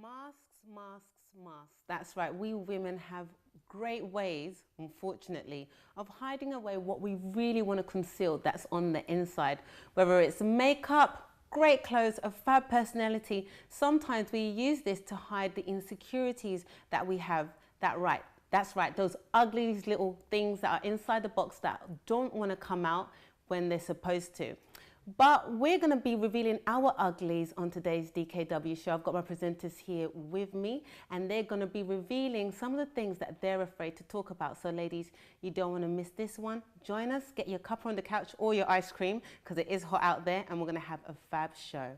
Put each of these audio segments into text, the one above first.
Masks, masks, masks. That's right. We women have great ways, unfortunately, of hiding away what we really want to conceal that's on the inside. Whether it's makeup, great clothes, a fab personality, sometimes we use this to hide the insecurities that we have. That's right, those ugly little things that are inside the box that don't want to come out when they're supposed to. But we're going to be revealing our uglies on today's DKW show. I've got my presenters here with me, and they're going to be revealing some of the things that they're afraid to talk about. So ladies, you don't want to miss this one. Join us, get your cuppa on the couch or your ice cream, because it is hot out there, and we're going to have a fab show.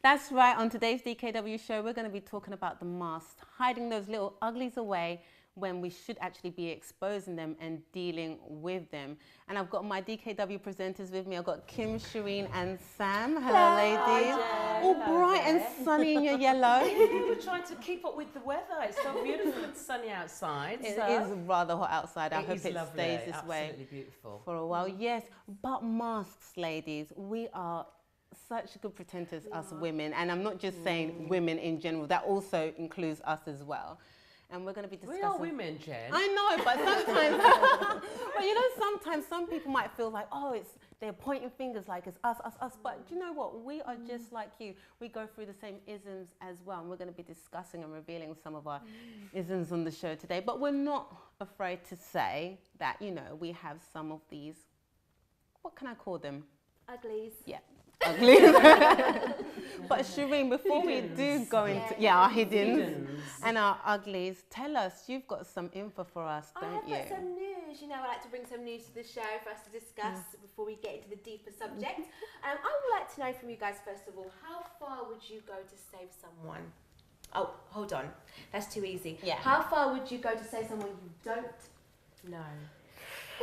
That's right, on today's DKW show, we're going to be talking about the masks, hiding those little uglies away when we should actually be exposing them and dealing with them. And I've got my DKW presenters with me. I've got Kim, Shireen and Sam. Hello, ladies. All bright and sunny in your yellow. We're trying to keep up with the weather. It's so beautiful and sunny outside. It is rather hot outside. I hope it stays this Absolutely way beautiful. for a while. Yes, but masks, ladies, we are such good pretenders, us women, and I'm not just saying women in general, that also includes us as well. And we're going to be discussing... We are women, Jen. I know, but sometimes, but you know, sometimes some people might feel like, oh, they're pointing fingers like it's us, us, us. But do you know what? We are just like you. We go through the same isms as well, and we're going to be discussing and revealing some of our isms on the show today. But we're not afraid to say that, you know, we have some of these, what can I call them? Uglies. Yeah. Ugly. But Shireen, before we do go into our hiddens and our uglies, tell us, you've got some info for us, don't you? I've got some news. You know, I like to bring some news to the show for us to discuss before we get into the deeper subject. I would like to know from you guys, first of all, how far would you go to save someone? Oh, hold on. That's too easy. Yeah. How far would you go to save someone you don't know?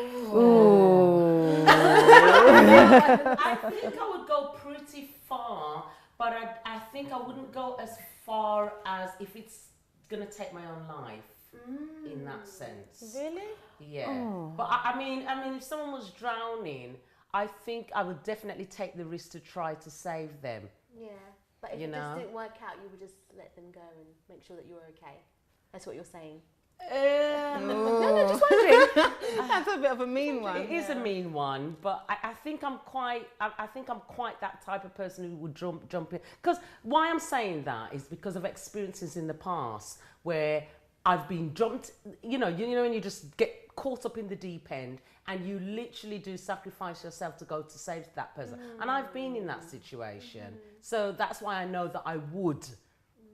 Ooh. I think I would go pretty far, but I think I wouldn't go as far as if it's going to take my own life in that sense. Really? Yeah. Oh. But I mean, if someone was drowning, I think I would definitely take the risk to try to save them. Yeah. But if it just didn't work out, you would just let them go and make sure that you were okay. That's what you're saying. No, just wondering. That's a bit of a mean one. It is a mean one, but I think I'm quite. I think I'm quite that type of person who would jump in. Because why I'm saying that is because of experiences in the past where I've been jumped. You know, when you just get caught up in the deep end and you literally do sacrifice yourself to go to save that person. And I've been in that situation, so that's why I know that I would.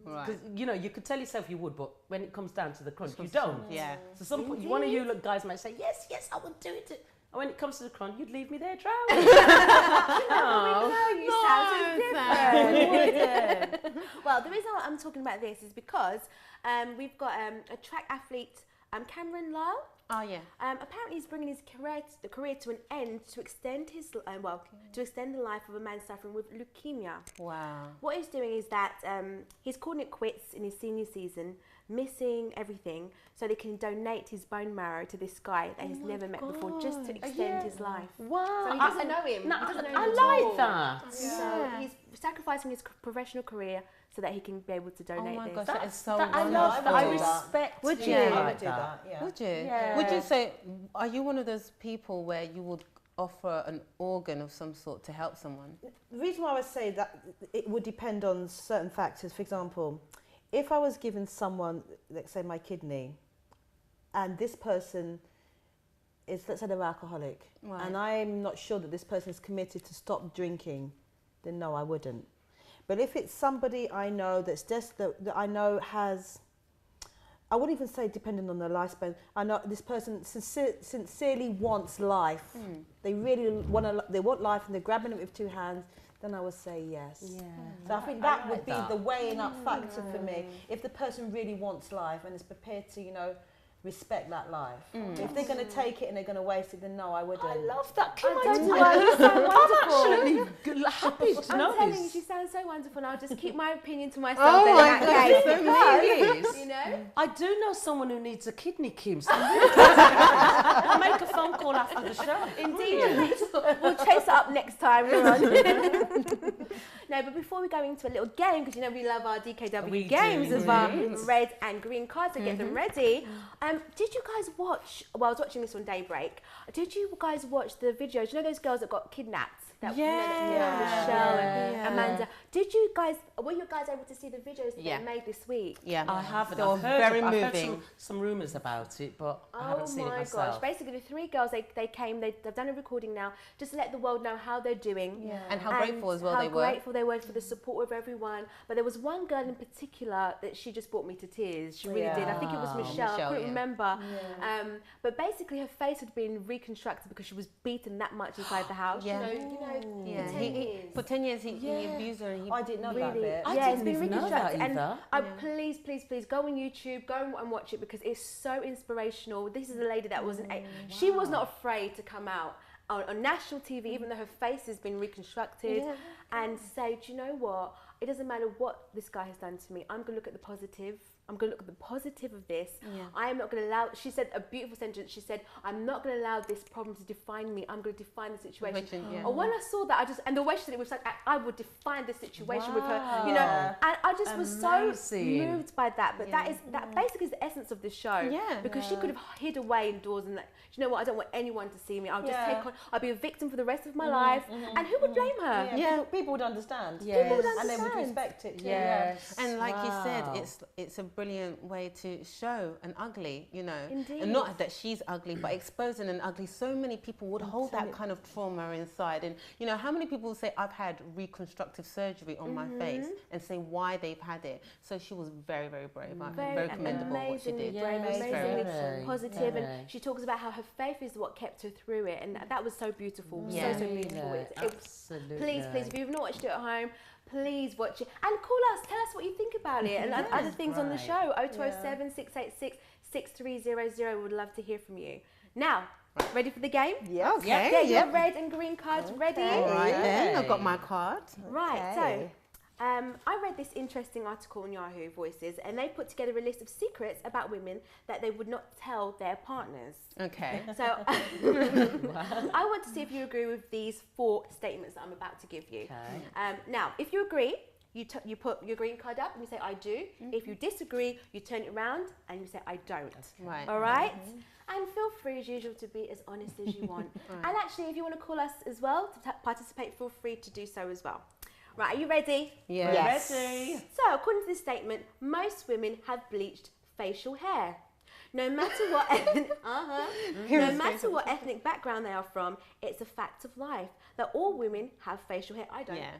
Because you know, you could tell yourself you would, but when it comes down to the crunch, you don't. Yeah. So one of you guys might say, yes, I would do it. And when it comes to the crunch, you'd leave me there drowning. No, you sound different. Well, the reason why I'm talking about this is because we've got a track athlete, Cameron Lyle. Oh yeah. Apparently, he's bringing his career to an end to extend his to extend the life of a man suffering with leukemia. Wow. What he's doing is that he's calling it quits in his senior season, missing everything, so they can donate his bone marrow to this guy that he's never met before, just to extend his life. Wow. So he doesn't know him. No, He doesn't know him I at like all. that. Yeah. So he's sacrificing his professional career so that he can be able to donate Oh my this. gosh, that is so I wonderful. love that. I respect. Would you? Yeah, I like do that. Yeah. Would you? Yeah. Would you say, are you one of those people where you would offer an organ of some sort to help someone? The reason why I would say that it would depend on certain factors. For example, if I was giving someone, let's say my kidney, and this person is, let's say they're alcoholic, and I'm not sure that this person is committed to stop drinking, then no, I wouldn't. But if it's somebody I know that's just that I know has I wouldn't even say depending on their lifespan. I know this person sincerely wants life. They really want life and they're grabbing it with two hands. Then I would say yes. Yeah. So I think that would be the weighing up factor for me. If the person really wants life and is prepared to, you know, respect that life. If they're going to take it and they're going to waste it, then no, I wouldn't. I love that. Can I I don't tell know, you sound I'm wonderful. actually happy to know I'm telling you, this. she sounds so wonderful, and I'll just keep my opinion to myself. Oh then my in that gosh, case, It because, is. you know. I do know someone who needs a kidney, Kim. So I'll make a phone call after the show. Indeed, we'll chase it up next time we're on. No, but before we go into a little game, because you know we love our DKW We games do, of our indeed. red and green cards, so get them ready. Did you guys watch? Well, I was watching this on Daybreak. Did you guys watch the videos? You know those girls that got kidnapped? That, you know, Michelle and Amanda. Did you guys? Were you guys able to see the videos that they made this week? Yeah, I haven't. They were I've heard very I've heard moving. some rumours about it, but I haven't seen it Oh my myself. gosh. Basically, the three girls, they came, they've done a recording now, just to let the world know how they're doing. And how grateful as well how they were. grateful they were for the support of everyone. But there was one girl in particular that she just brought me to tears. She really did. I think it was Wow. Michelle. I Michelle, couldn't yeah. remember. But basically, her face had been reconstructed because she was beaten that much inside the house. Yeah. You know, Yeah, for 10 years. for 10 years he abused her. And he I didn't know that Really? bit. I Yeah, it's didn't been even know that reconstructed. either. And please go on YouTube, go and watch it because it's so inspirational. This is a lady that wasn't, she was not afraid to come out on national TV, even though her face has been reconstructed, and say, do you know what? It doesn't matter what this guy has done to me. I'm going to look at the positive. I'm going to look at the positive of this. Yeah. I am not going to allow, she said a beautiful sentence. She said, I'm not going to allow this problem to define me. I'm going to define the situation. And when I saw that, and the way she said it was like, I would define the situation with her, you know, and I just was so Amazing. moved by that. But that basically is the essence of the show. Yeah. Because she could have hid away indoors and like, you know what, I don't want anyone to see me. I'll just take on, I'll be a victim for the rest of my life. And who would blame her? Yeah, people would understand. Yes. People would And they would understand. respect it too. Yes. And like you said, Wow. it's a brilliant way to show an ugly, you know, Indeed. and not that she's ugly, but exposing an ugly. So many people would hold that kind of trauma inside, and you know, how many people say I've had reconstructive surgery on my face and say why they've had it. So she was very, very brave. Very commendable what she amazingly did. brave, Yes, amazingly very, positive, very. and she talks about how her faith is what kept her through it, and that was so beautiful, Yeah. so beautiful. Absolutely. Please, if you've not watched it at home, please watch it and call us. Tell us what you think about it and other things on the right. show. 0207 686 6300. Would love to hear from you. Now, ready for the game? Yeah. Okay. Get your Yep. red and green cards ready. All right then, I've got Okay. my card. Right, so Okay. I read this interesting article on Yahoo Voices, and they put together a list of secrets about women that they would not tell their partners. Okay. So I want to see if you agree with these 4 statements that I'm about to give you. Okay. Now, if you agree, you put your green card up and you say, I do. If you disagree, you turn it around and you say, I don't. Right. All right? And feel free, as usual, to be as honest as you want. And actually, if you want to call us as well to participate, feel free to do so as well. Right, are you ready? Yeah. Yes. Ready? So, according to this statement, most women have bleached facial hair. No matter what, no matter what ethnic background they are from, it's a fact of life that all women have facial hair. I don't. Yeah.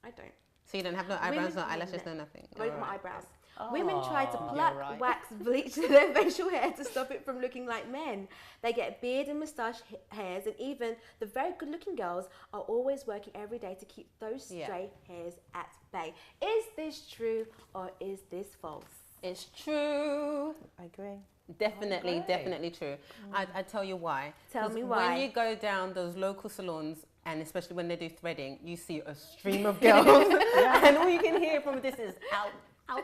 I don't. So you don't have no eyebrows, Women- no eyelashes, no. no nothing. Not even All my right. eyebrows. Women try to Oh, pluck, right. wax, bleach their facial hair to stop it from looking like men. They get beard and moustache hairs, and even the very good-looking girls are always working every day to keep those stray hairs at bay. Is this true or is this false? It's true. I agree. Definitely, Okay. definitely true. I tell you why. Tell 'Cause me why. When you go down those local salons, and especially when they do threading, you see a stream of girls, and all you can hear from this is out, out,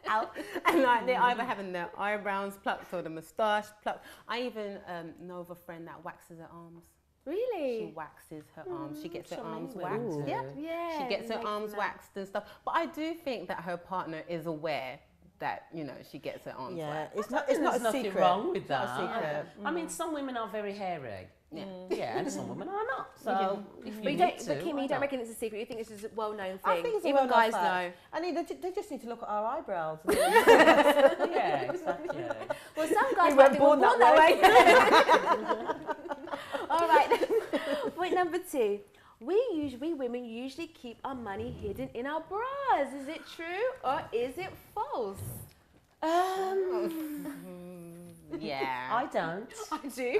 out, and like they're either having their eyebrows plucked or the moustache plucked. I even know of a friend that waxes her arms. She Really? waxes her arms. She gets her arms Ooh. waxed. Yeah. Yeah. She gets her makes arms sense. waxed and stuff. But I do think that her partner is aware that, you know, she gets her arms Yeah, waxed. it's not There's a nothing secret. wrong with It's not that. a secret. I mean, some women are very hairy. Yeah. Yeah, and some women are not. So if you But, need to, but Kim, why you don't not? reckon it's a secret? You think it's just a well-known thing? I think it's a Even well-known guys fact. I mean, they just need to look at our eyebrows. Yeah, exactly. know. Well, some guys We might weren't think born we're that way. All right. Point number 2. We women usually keep our money hidden in our bras. Is it true or is it false? Yeah. I don't. I do.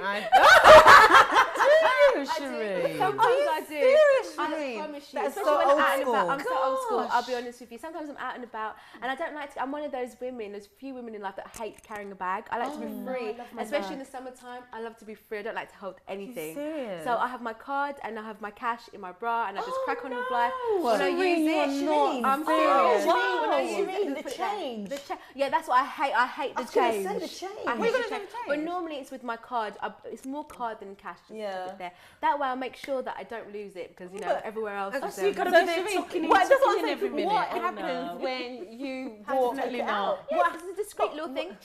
Shireen. Sometimes I do. serious, I Shireen? promise you. That's Especially so when old I'm out and about. school. I'm so old school. I'll be Gosh. honest with you. Sometimes I'm out and about, and I don't like to. I'm one of those women. There's few women in life that hate carrying a bag. I like to be free, I love my especially bag. in the summertime. I love to be free. I don't like to hold anything. serious? So I have my card and I have my cash in my bra, and I just crack on with life. no. When I Shireen, use you are it, not I'm serious. serious. When I use Shireen, it, the put it down. change. The yeah, that's what I hate. I hate the I was gonna change. say the change. I What hate are you the gonna change. do with But change? normally it's with my card. It's more card than cash. Just Yeah. to put there. That way I make sure that I don't lose it because everywhere else. Oh, is, so you gotta So be there Shireen, tucking in, what- that's what tucking in I'm every saying. minute. What Oh, happens no. when you Walk Definitely it not. out. Yeah, it's a discreet little thing.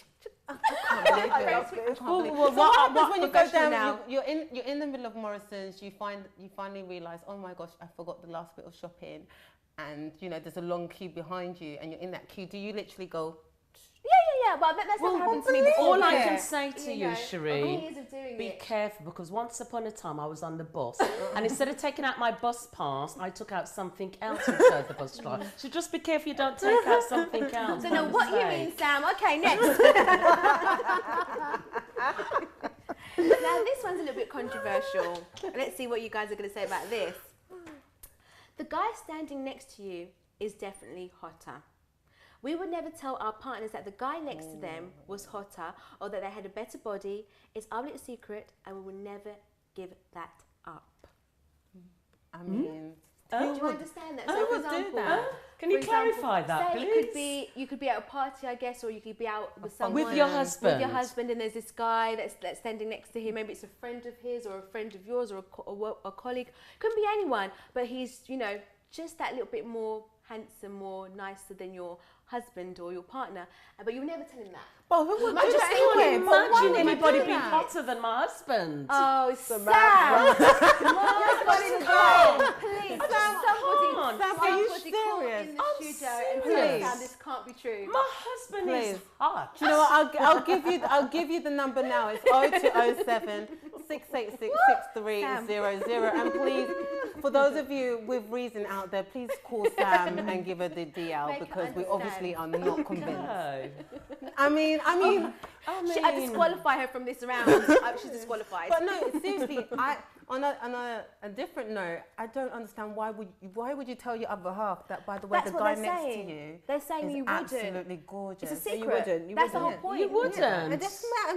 I can't believe it. I can't believe it. Well, So what happens when you go professional down? now. You're in the middle of Morrison's. You finally realise, oh my gosh, I forgot the last bit of shopping, and there's a long queue behind you, and you're in that queue. Do you literally go? Yeah. But that's never happened to me before. All I Yeah. can say to you, Shireen, years of doing be it. careful, because once upon a time I was on the bus and instead of taking out my bus pass, I took out something else and showed the bus driver. So just be careful you don't take out something else. Don't know for what you sake. mean, Sam. Okay, next. Now this one's a little bit controversial. Let's see what you guys are going to say about this. The guy standing next to you is definitely hotter. We would never tell our partners that the guy next to them was hotter or that they had a better body. It's our little secret, and we will never give that up. I mean, Do you understand that? who So, for would do example, that? Can you for example, clarify that, say please? you could be at a party, I guess, or you could be out with someone. With your husband. With your husband, and there's this guy that's standing next to him. Maybe it's a friend of his, or a friend of yours, or a colleague. Could be anyone, but he's just that little bit more handsome, more nicer than your husband or your partner. But you would never tell him that. well, who would I do just that can't anyway? But why imagine would you anybody do being that? hotter than my husband. Oh, Sam! Somebody Sam, please, can't. Sam, are you somebody call serious? in the I'm studio and serious. tell Sam this can't be true. My husband is Please. hot. Do you know what? I'll give you the number now. It's 0207 686 6300. And please, for those of you with reason out there, please call Sam and give her the DL Make her because we understand. obviously are not convinced. No. I mean, I disqualify her from this round. She's disqualified. but no, seriously, on a different note, I don't understand why would you tell your other half that, by the way, That's the what guy they're next saying. to you They're saying is you wouldn't. absolutely gorgeous. It's a You secret. wouldn't, you That's the whole wouldn't. point. You wouldn't. I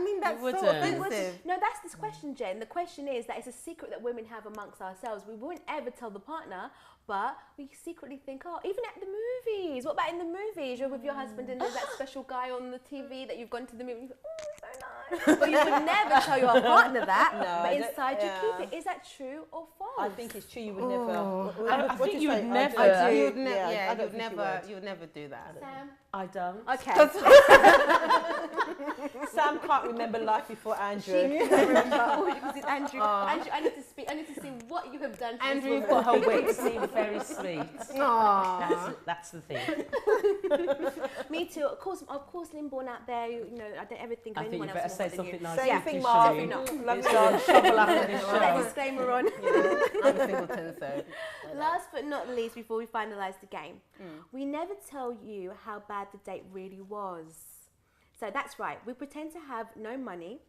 mean, that's so wouldn't. offensive. No, that's this question, Jen. The question is that it's a secret that women have amongst ourselves. We wouldn't ever tell the partner, but we secretly think, oh, even at the movies. What about in the movies? You're with your husband and there's that special guy on the TV that you've gone to the movie. You go, oh, so nice. But you would never tell your partner that. No, but I don't- inside you yeah. keep it. Is that true or false? I think it's true. You would never. I think you would never. I do. Yeah, You'd never. I Yeah, don't you'd think you never. would. You'd never do that. Sam? I don't. Okay. Sam can't remember life before Andrew. Because it's Andrew. Andrew, I need to speak. I need to see what you have done to Andrew, this you've woman. got her It wits. seemed very sweet. Aww. That's the thing. Me too. Of course, Limborn out there. I don't ever think of I think you anyone better else say more than something you. nice. Say Yeah. anything, to Mark. Shireen. No. Love you, darling. Trouble after this Put that show. disclaimer on. I'm a singleton, so. Last but not least, before we finalise the game, we never tell you how bad the date really was. So that's right. We pretend to have no money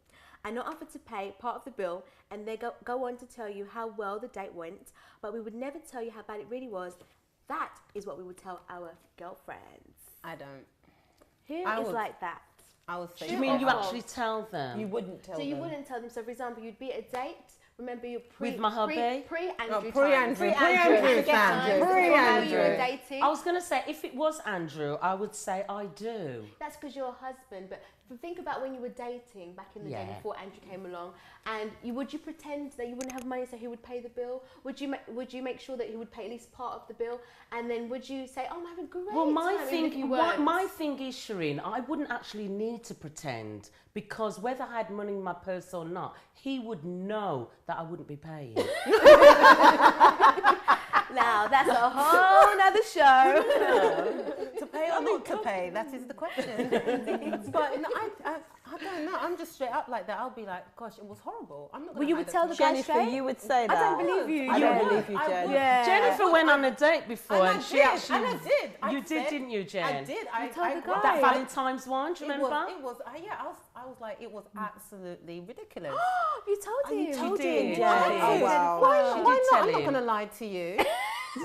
and not offer to pay part of the bill, and they go on to tell you how well the date went, but we would never tell you how bad it really was. That is what we would tell our girlfriends. I don't. Who I is would- like that? I would say. Do you mean you True or actually tell them? You wouldn't tell So them. you wouldn't tell them. So for example, you'd be at a date. Remember your With my hubby? pre-Andrew Pre-Andrew, times. pre-Andrew, Forget Sam. times. Before you Pre-Andrew. were dating. I was going to say, if it was Andrew, I would say I do. That's because you're a husband. But think about when you were dating back in the day Yeah. before Andrew came along, and would you pretend that you wouldn't have money so he would pay the bill? Would you make sure that he would pay at least part of the bill? And then would you say, "Oh, I'm having a great Well, my time," even if you thing, weren't? my thing is, Shireen, I wouldn't actually need to pretend, because whether I had money in my purse or not, he would know that I wouldn't be paying. Now that's a whole nother show. To pay or not to pay? That is the question. But no, I don't know. I'm just straight up like that. I'll be like, gosh, it was horrible. I'm not. Well, you would tell the guy Jennifer, straight? you would say that. I don't believe you. I don't believe you, I Jen. would. Yeah. Jennifer went on a date before, and she actually. And I did. You did, didn't you, Jen? I did. I told the guy. That Valentine's one, do you remember? It was. I was like, it was absolutely ridiculous. You told him. You told did. him, Jen. Why? Oh, wow. Why She not? did I'm tell not him. going to lie to you.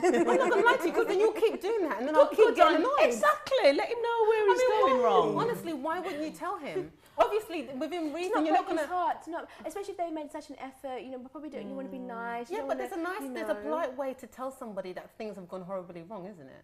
I'm not going to lie to you because then you'll keep doing that and then I'll keep getting annoyed. Exactly. Let him know where he's going wrong. Honestly, why wouldn't you tell him? Obviously, within reason, you're not going to. Heart to not, especially if they made such an effort. You know, probably don't. You want to be nice. you Yeah, don't but wanna, there's a polite way to tell somebody that things have gone horribly wrong, isn't it?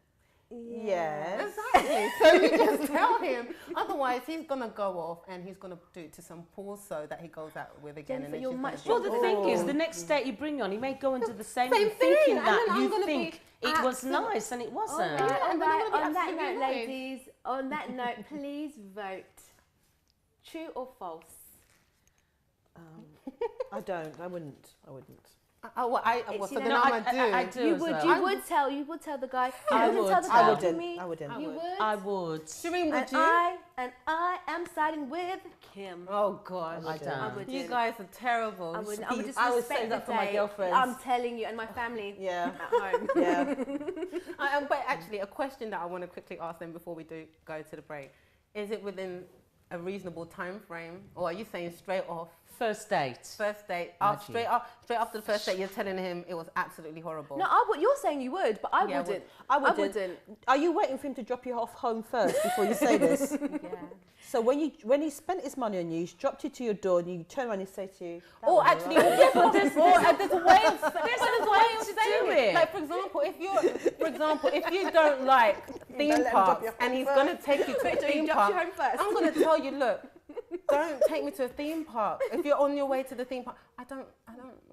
Yes. Exactly. So you just tell him. Otherwise, he's gonna go off and he's gonna do it to some poor soul that he goes out with again. Jennifer, and then you're she's much gonna Well, be- the thing is, the next date you bring on, he may go and do the same Same thing, thing, thinking and that then I'm you gonna think be it was nice and it wasn't. All right, Yeah, all and then I'm right. gonna On be that absolutely note, annoyed. ladies. On that note, please vote. True or false? I don't. I wouldn't. Oh, well, It's, so you then know, I'm gonna do. I do You as would. well. You would tell. You would tell the guy. I You would. tell the I guy wouldn't. to me. I wouldn't. You would. I would. Shireen, would you? And I am siding with Kim. Oh gosh, I don't. I wouldn't. you guys are terrible. I wouldn't. I would just I would respect say that the for my date. girlfriends. I'm telling you, and my family Yeah. at home. Yeah. But actually, a question that I want to quickly ask them before we do go to the break: is it within a reasonable time frame, or are you saying straight off? First date. First date, Magic. straight after the first date, you're telling him it was absolutely horrible. No, I would. You're saying you would, but I Yeah, I wouldn't. I I wouldn't. wouldn't. Are you waiting for him to drop you off home first before you say this? Yeah. So when he spent his money on you, he's dropped you to your door, and you turn around and say to you, "That Or was actually, alright." there's a way of to do saying it. Like for example, if you don't like theme let him drop parks you off and home he's first. gonna take you to a Wait till he theme drops you park, home first. I'm gonna tell you, look, don't take me to a theme park. If you're on your way to the theme park, I don't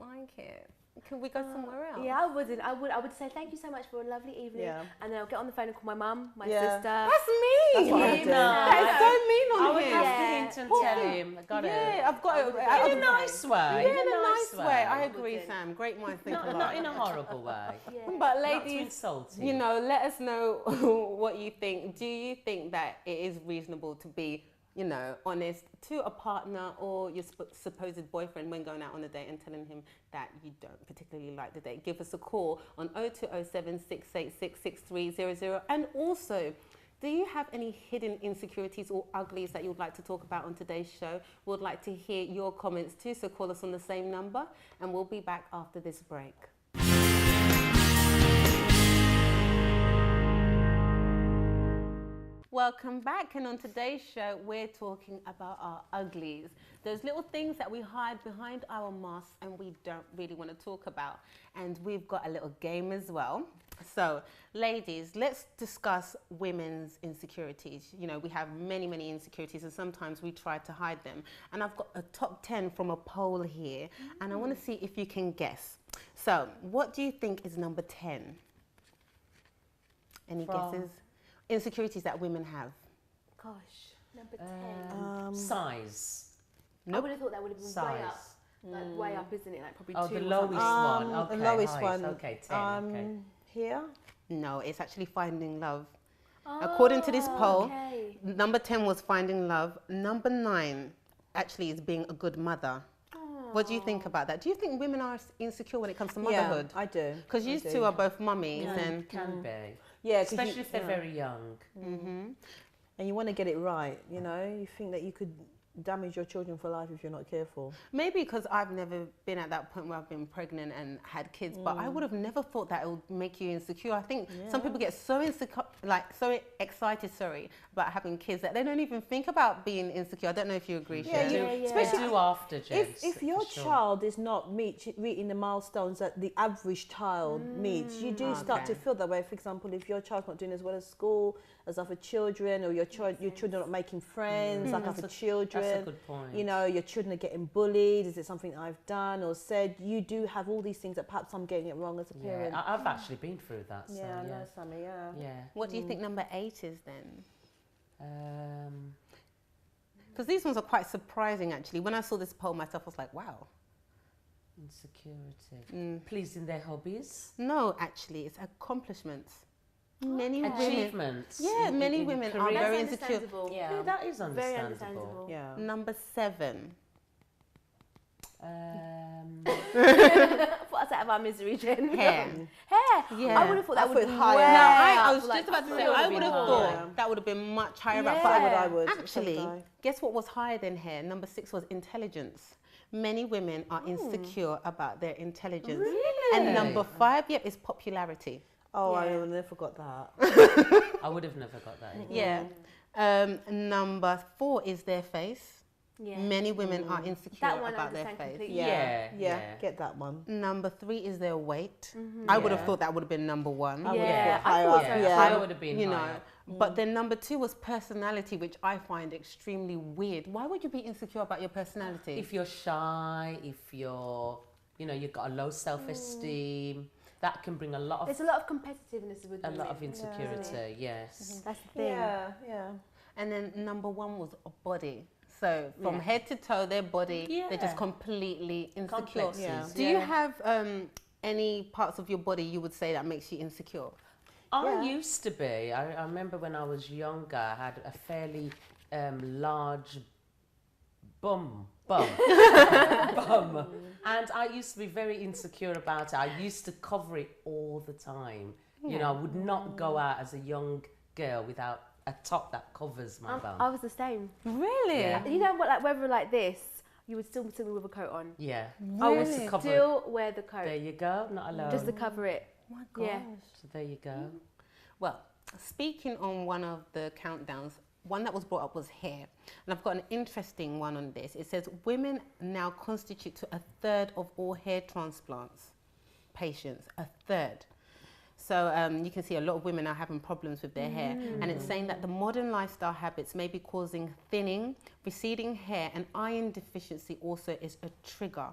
like it. Can we go somewhere else? Yeah, I wouldn't. I would say thank you so much for a lovely evening, Yeah. and then I'll get on the phone and call my mum, my Yeah. sister. That's mean. That's what I Yeah. do. That's so mean I on would him. have Yeah. to hint and tell him. I got Yeah, it. I've got it. In a nice way. Yeah, in a nice way. I agree, wouldn't. Sam. Great minds think Not alike. in a horrible way. Yeah. But Not to ladies, insult him. you know, let us know what you think. Do you think that it is reasonable to be, you know, honest to a partner or your supposed boyfriend when going out on a date and telling him that you don't particularly like the date? Give us a call on 0207 686 6300. And also, do you have any hidden insecurities or uglies that you'd like to talk about on today's show? We'd like to hear your comments too, so call us on the same number and we'll be back after this break. Welcome back, and on today's show we're talking about our uglies, those little things that we hide behind our masks and we don't really want to talk about. And we've got a little game as well. So ladies, let's discuss women's insecurities. You know, we have many insecurities and sometimes we try to hide them. And I've got a top 10 from a poll here and I want to see if you can guess. So what do you think is number 10? Any guesses? Insecurities that women have. Gosh, number 10. Size. I would have thought that would have been Size. way up. Like way up, isn't it? Like probably Oh, 2 the or lowest something. one. Okay, the lowest height. one. Okay, 10. Okay. Here. No, it's actually finding love. According to this poll, Okay. number 10 was finding love. Number 9 actually is being a good mother. What do you think about that? Do you think women are insecure when it comes to motherhood? Yeah, I do. Because you two are both mummies and Can be. Yeah, 'cause Especially you, if they're very young. and you want to get it right. You know, you think that you could damage your children for life if you're not careful. maybe because I've never been at that point where I've been pregnant and had kids, but I would have never thought that it would make you insecure. I think some people get so insecure, like so excited, about having kids that they don't even think about being insecure. I don't know if you agree, Yeah, Sharon. you- yeah. Especially do after, Jess. If your for sure. child is not meeting the milestones that the average child meets, you do start to Okay. feel that way. For example, if your child's not doing as well at school as other children, or your children are not making friends like other children. That's a good point. You know, your children are getting bullied. Is it something I've done or said? You do have all these things that perhaps I'm getting it wrong as a Yeah, parent. I've actually been through that. So, Yeah, I know, Sammy, yeah. Yeah. What do you think number 8 is then? Um, Because these ones are quite surprising, actually. When I saw this poll myself, I was like, wow. insecurity. Pleasing their hobbies. No, actually, it's accomplishments. Many women. Achievements. Yeah, many in women are career. very That's insecure. understandable. Yeah, that is Very understandable. understandable. Yeah. Number 7. Put us out of our misery, Jen. Hair. Hair. Yeah. I would have thought that I would put be higher. way I up, was like, just about to say, would I have would been have higher. thought that would have been much higher Yeah. up. So would I But would. actually, So would I. guess what was higher than hair? Number 6 was intelligence. Many women are insecure about their intelligence. Really? And number 5, is popularity. Oh, I Yeah. never forgot that. I would have never got that. Yeah. Number 4 is their face. Yeah. Many women are insecure That one I about their understand face. completely. Yeah. Yeah, get that one. Number 3 is their weight. I would have Yeah. thought that would have been number 1. I would have Yeah, thought higher I thought up. so. Yeah, Yeah. I would have been You higher. know, but then number 2 was personality, which I find extremely weird. Why would you be insecure about your personality? If you're shy, if you're, you've got a low self-esteem, that can bring a lot There's of a lot of competitiveness with women. insecurity. Yes. That's the thing. Yeah. And then number 1 was a body. So from Yeah. head to toe, their body, they're just Yeah. completely insecure. Complexes. Yeah. Do you have any parts of your body you would say that makes you insecure? I used to be. I remember when I was younger, I had a fairly large bum. And I used to be very insecure about it. I used to cover it all the time. I would not go out as a young girl without a top that covers my bum. I was the same. Really? Yeah. You know what? Like weather like this, you would still see me with a coat on. Yeah. I would Just to cover it. still wear the coat There you go. Not alone. just to cover it. Oh my gosh. Yeah. So there you go. Well, speaking on one of the countdowns, one that was brought up was hair. And I've got an interesting one on this. It says women now constitute to 1/3 of all hair transplants patients, 1/3. So you can see a lot of women are having problems with their hair. And it's saying that the modern lifestyle habits may be causing thinning, receding hair, and iron deficiency also is a trigger.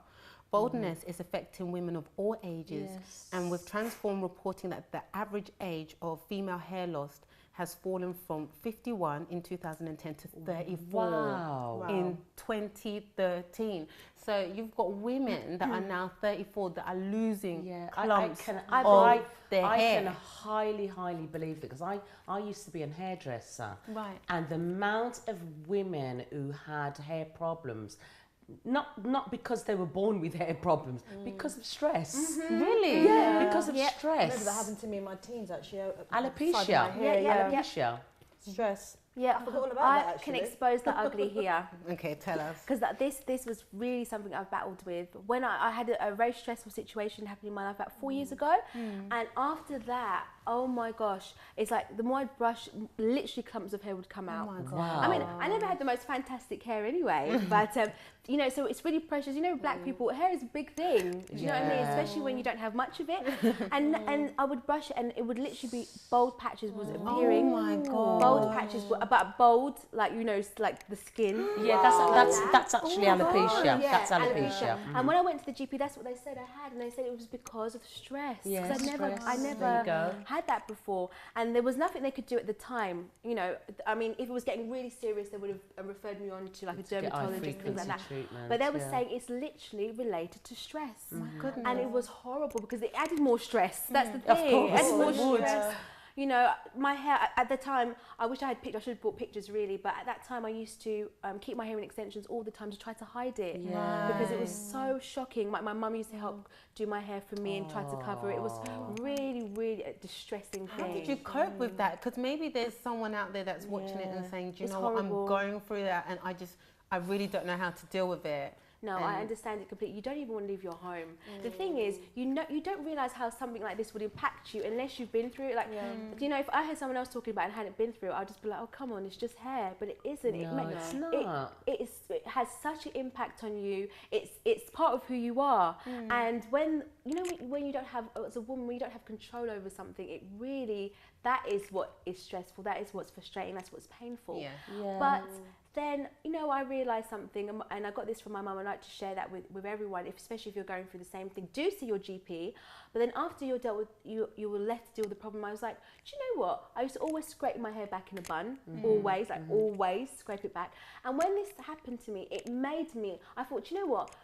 Baldness is affecting women of all ages. Yes. And with Transform reporting that the average age of female hair loss has fallen from 51 in 2010 to 34 Wow. in 2013. So you've got women that are now 34 that are losing clumps of their hair. I can highly believe it because I used to be a hairdresser. Right. And the amount of women who had hair problems, not because they were born with hair problems, because of stress. Really? Yeah, because of I remember stress. that happened to me in my teens actually. Alopecia. Side of my hair, Yeah. Alopecia. Stress. Yeah, I forgot all about I that, can actually. expose the ugly here. Okay, tell us. Because this was really something I've battled with. When I had a very stressful situation happening in my life about 4 years ago, and after that, oh my gosh, it's like the more I'd brush, literally clumps of hair would come out. Oh my God. Wow. I mean, I never had the most fantastic hair anyway, but so it's really precious. Black people, hair is a big thing. Do you know what I mean? Yeah. Especially when you don't have much of it. And I would brush it, and it would literally be bold patches was appearing. Oh my God. Bold patches, but bold, like like the skin. Yeah, that's actually Oh my God. alopecia. Yeah, That's alopecia. And when I went to the GP, that's what they said I had, and they said it was because of stress. 'Cause Yeah, I never stress. There you go. had that before, and there was nothing they could do at the time. I mean, if it was getting really serious, they would have referred me on to like a Get eye dermatologist, things like that. treatment. But they were yeah. saying it's literally related to stress. My goodness. And it was horrible because it added more stress. That's the Of thing. course, It added more it would. stress. My hair at the time, I wish I had pictures. I should have brought pictures really, but at that time I used to keep my hair in extensions all the time to try to hide it because it was so shocking. My mum used to help do my hair for me and try to cover it. It was really a distressing thing. How did you cope with that? Because maybe there's someone out there that's watching it and saying, do you It's know what, horrible. I'm going through that and I really don't know how to deal with it. No, I understand it completely. You don't even want to leave your home. The thing is, you don't realise how something like this would impact you unless you've been through it. Like, if I heard someone else talking about it and hadn't been through it, I'd just be like, oh, come on, it's just hair. But it isn't. No, it's not. It has such an impact on you. It's part of who you are. And when you don't have, as a woman, when you don't have control over something, it really, that is what is stressful. That is what's frustrating. That's what's painful. Yeah. But then, I realised something, and I got this from my mum. I'd like to share that with everyone, especially if you're going through the same thing. Do see your GP, but then after you're dealt with, you were left to deal with the problem. I was like, do you know what? I used to always scrape my hair back in a bun, always scrape it back. And when this happened to me, it made me, I thought, do you know what?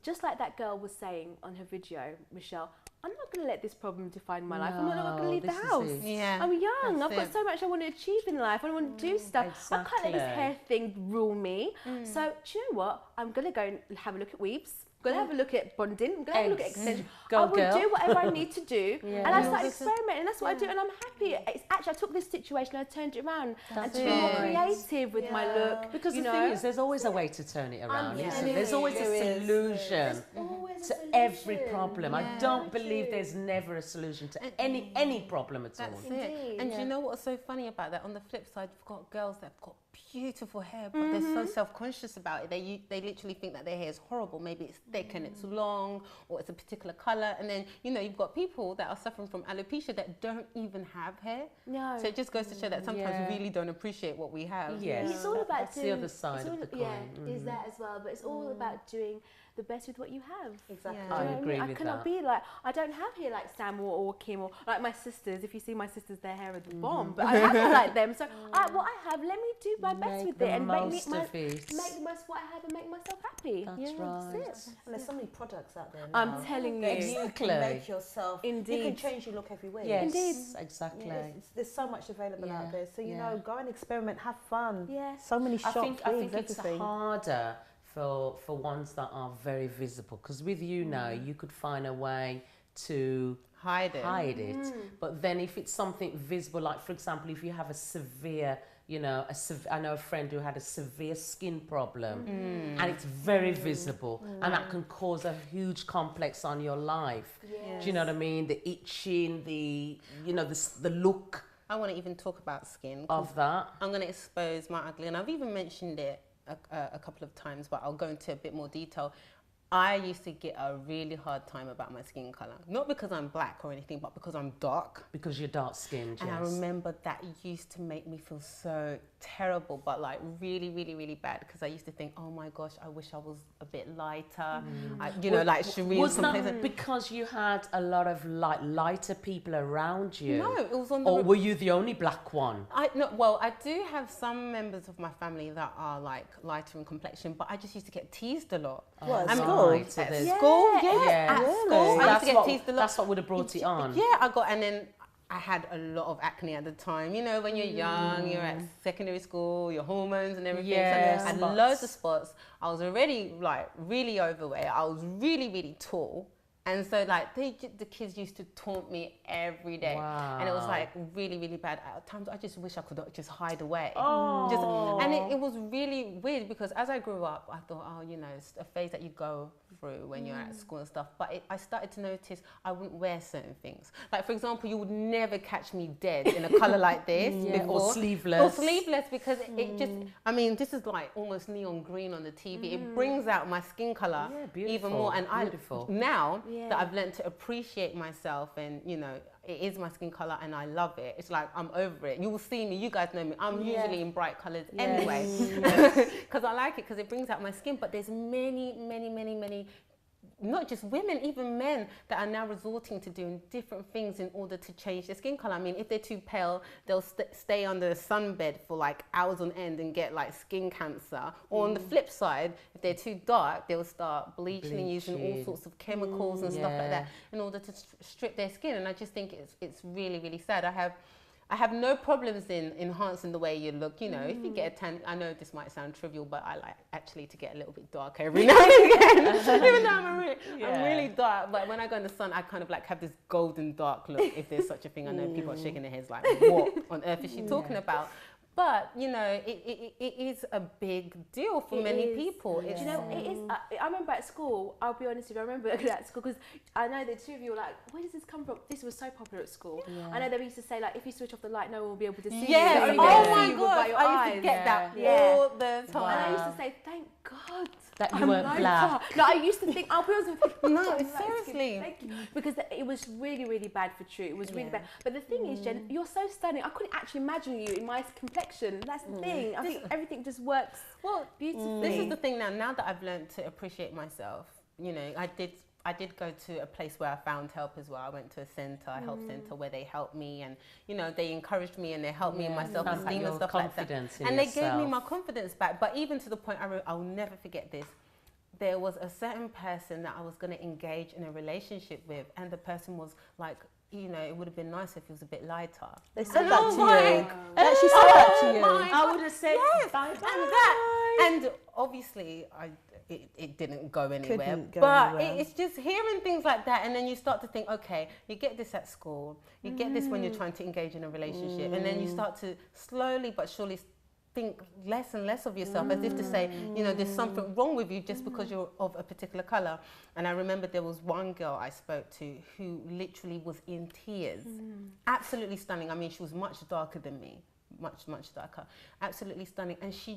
Just like that girl was saying on her video, Michelle, I'm not going to let this problem define my life. I'm not going to leave the this is house. it. Yeah. I'm young. That's I've got it. so much I want to achieve in life. I want to do stuff. I can't let this Exactly. hair thing rule me. So, do you know what? I'm going to go and have a look at weaves. I'm going to have a look at bonding. I'm going to have a look at extension. Go, I will girl. do whatever I need to do. Yeah. And I Yeah. started experimenting. And that's what I do. And I'm happy. It's actually, I took this situation and I turned it around. And That's to be more it. creative with my look. Because you the know? thing is, there's always a way to turn it around, Yeah. isn't there? There's always a solution to every problem. I don't believe there's never a solution to any problem at all. That's it. And do you know what's so funny about that? On the flip side, you've got girls that have got beautiful hair, but they're so self-conscious about it. They literally think that their hair is horrible. Maybe it's thick and it's long, or it's a particular color. And then, you know, you've got people that are suffering from alopecia that don't even have hair. No. So it just goes to show that sometimes we really don't appreciate what we have. Yes. It's all about That's the doing, other side it's of all- the coin. Yeah, is that as well. But it's all about doing the best with what you have. Exactly. Yeah. I Do you know what agree I with cannot that. be like, I don't have hair like Sam or Kim or like my sisters. If you see my sisters, their hair is the bomb. But I have hair like them. So what I have, let me do my best with the it and make most of it. make the most of what I have and make myself happy. That's right. That's it. And there's so many products out there now. I'm telling that you. you Exactly. can make yourself. You Indeed. can change your look every week. Yes, Indeed. exactly. Yeah, there's so much available Yeah, out there. So, you yeah. know, go and experiment, have fun. Yeah. So many I shop think things, it's everything. harder for ones that are very visible, because with you now you could find a way to Hide it. But then if it's something visible, like for example, if you have a severe, you know, I know a friend who had a severe skin problem and it's very visible and that can cause a huge complex on your life. Do you know what I mean? The itching, the, you know, the look I want to even talk about skin. 'Cause of that. I'm going to expose my ugly, and I've even mentioned it a couple of times, but I'll go into a bit more detail. I used to get a really hard time about my skin color, not because I'm black or anything, but because I'm dark. Because you're dark skinned, yes. And I remember that used to make me feel so terrible, but like really, really, really bad, because I used to think, oh my gosh, I wish I was a bit lighter. You know, like Shireen. Was that because you had a lot of lighter people around you? No, it was on the... Or were you the only black one? Well, I do have some members of my family that are like lighter in complexion, but I just used to get teased a lot. What, at I mean, school? Right, so At there's- school, Yeah. at Really? school, I used to get teased a lot. That's what would have brought it on. Yeah, and then I had a lot of acne at the time. You know, when you're young, you're at secondary school, your hormones and everything. Yes, So I had spots. loads of spots. I was already like really overweight. I was really, really tall. And so like the kids used to taunt me every day. And it was Wow. like really, really bad. At times I just wish I could just hide away. Oh. And it was really weird, because as I grew up, I thought, oh, you know, it's a phase that you go through when you're at school and stuff. But I started to notice I wouldn't wear certain things. Like, for example, you would never catch me dead in a colour like this before. Or sleeveless. Or sleeveless, because it just, I mean, this is like almost neon green on the TV. It brings out my skin colour Yeah, even more. And beautiful. now that I've learned to appreciate myself, and, you know, it is my skin colour and I love it. It's like I'm over it. You will see me, you guys know me, I'm usually in bright colours anyway. Because I like it, because it brings out my skin. But there's many, not just women, even men, that are now resorting to doing different things in order to change their skin color. I mean, if they're too pale, they'll stay on the sunbed for like hours on end and get like skin cancer. Or on the flip side, if they're too dark, they'll start bleaching and using all Bleaching. sorts of chemicals and stuff like that in order to strip their skin. And I just think it's really, really sad. I have no problems in enhancing the way you look. You know, if you get a tan, I know this might sound trivial, but I like actually to get a little bit darker every now and again. Even though I'm really dark, but when I go in the sun, I kind of like have this golden dark look, if there's such a thing. I know people are shaking their heads like, what on earth is she talking about? But, you know, it is a big deal for many people. Do you know, it is. I remember at school, I'll be honest with you, I remember at school, because I know the two of you were like, where does this come from? This was so popular at school. I know they used to say, like, if you switch off the light, no one will be able to see you. Yes, They're only oh gonna see my you by gosh, your I used to eyes. get that Yeah. all the time. And I used to say, thank God That you I'm weren't lighter. black. No, I used to think, I'll be honest with you. No, I'm light seriously. skinned. Thank you. Because it was really, really bad for True. It was really bad. But the thing is, Jen, you're so stunning. I couldn't actually imagine you in my complexion. That's the thing. I think everything just works beautifully. This is the thing now that I've learned to appreciate myself. You know, I did go to a place where I found help as well. I went to a centre, a health centre, where they helped me, and, you know, they encouraged me and they helped me in my self-esteem and stuff like that. Confidence in And they gave me yourself. my confidence back. But even to the point, I'll never forget this. there was a certain person that I was going to engage in a relationship with, and the person was like, you know, it would have been nice if he was a bit lighter. They said And that I'm to you. like, They actually said that to you. I would have said yes, bye and bye. that, and obviously it didn't go anywhere. Couldn't go but anywhere. it's just hearing things like that, and then you start to think, okay, you get this at school, you get this when you're trying to engage in a relationship, and then you start to slowly but surely think less and less of yourself, as if to say, you know, there's something wrong with you just because you're of a particular color. And I remember there was one girl I spoke to who literally was in tears, absolutely stunning. I mean, she was much darker than me, much darker, absolutely stunning. And she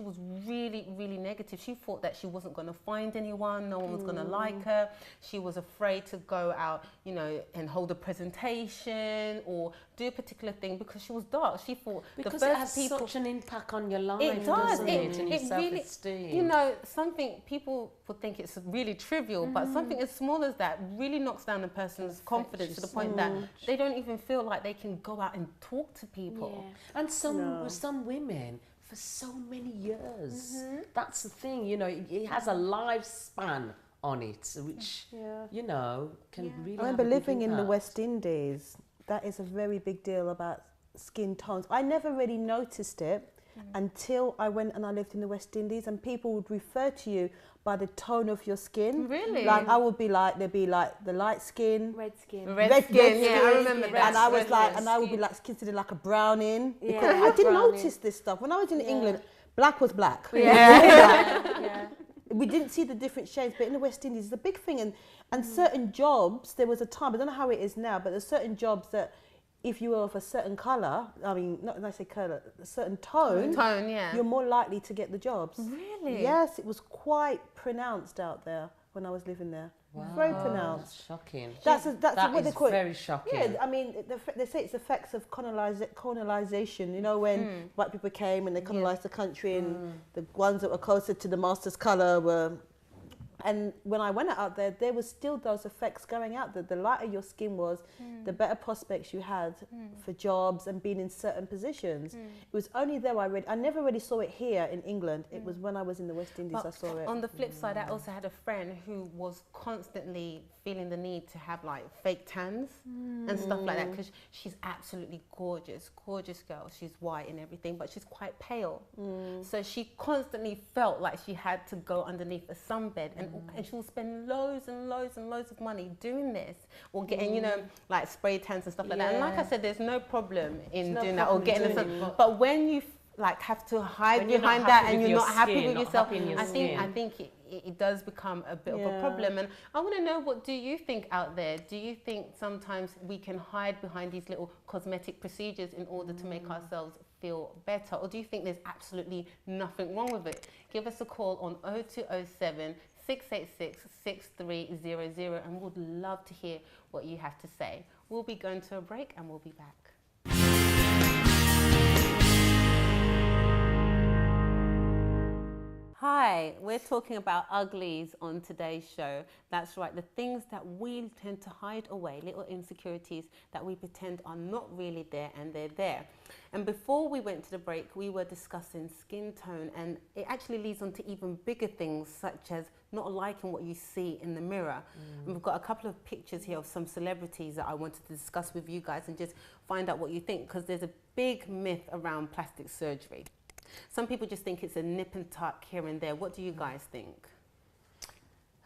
was really, really negative. She thought that she wasn't going to find anyone, no one was going to like her. She was afraid to go out, you know, and hold a presentation or do a particular thing because she was dark. She thought Because the it first has people, such an impact on your life, it does. doesn't it? And your Really, self-esteem. you know, something people would think it's really trivial, but something as small as that really knocks down a person's confidence to the point that they don't even feel like they can go out and talk to people. And some women, for so many years, that's the thing, you know, it has a lifespan on it, which, you know, can really I remember have a big living in the impact. West Indies. That is a very big deal about skin tones. I never really noticed it until I went and I lived in the West Indies, and people would refer to you by the tone of your skin. Really? Like I would be like, they'd be like the light skin, Red skin. Red skin, yeah, I remember that. and I was Red like, skin. and I would be like considered like a browning because Yeah, I didn't browning. notice this stuff when I was in England. Black was black. Yeah. We didn't see the different shades, but in the West Indies, it's a big thing. And certain jobs, there was a time, I don't know how it is now, but there's certain jobs that if you were of a certain colour, I mean, not when I say colour, a certain tone, Yeah. you're more likely to get the jobs. Really? Yes, it was quite pronounced out there when I was living there. Very pronounced. That's shocking. That's That what is they call it. very shocking. Yeah, I mean, they say it's effects of colonization. You know, when white people came and they colonized the country, and the ones that were closer to the master's color were. And when I went out there was still those effects going out. The lighter your skin was, the better prospects you had for jobs and being in certain positions. It was only there I never really saw it here in England. It was when I was in the West Indies But I saw it. on the flip side, I also had a friend who was constantly feeling the need to have like fake tans and stuff like that, because she's absolutely gorgeous girl. She's white and everything, but she's quite pale. So she constantly felt like she had to go underneath a sunbed, and she will spend loads and loads and loads of money doing this or getting, you know, like spray tans and stuff like that. And like I said, there's no problem in doing that or getting the sun. But when you like have to hide When you're not behind that happy and with you're your not happy skin, with not yourself, happy in your I skin. think it does become a bit of a problem. And I want to know, what do you think out there? Do you think sometimes we can hide behind these little cosmetic procedures in order to make ourselves feel better? Or do you think there's absolutely nothing wrong with it? Give us a call on 0207 686 6300 and we'd love to hear what you have to say. We'll be going to a break and we'll be back. Hi, we're talking about uglies on today's show. That's right, the things that we tend to hide away, little insecurities that we pretend are not really there and they're there. And before we went to the break, we were discussing skin tone, and it actually leads on to even bigger things such as not liking what you see in the mirror. And we've got a couple of pictures here of some celebrities that I wanted to discuss with you guys and just find out what you think, because there's a big myth around plastic surgery. Some people just think it's a nip and tuck here and there. What do you guys think?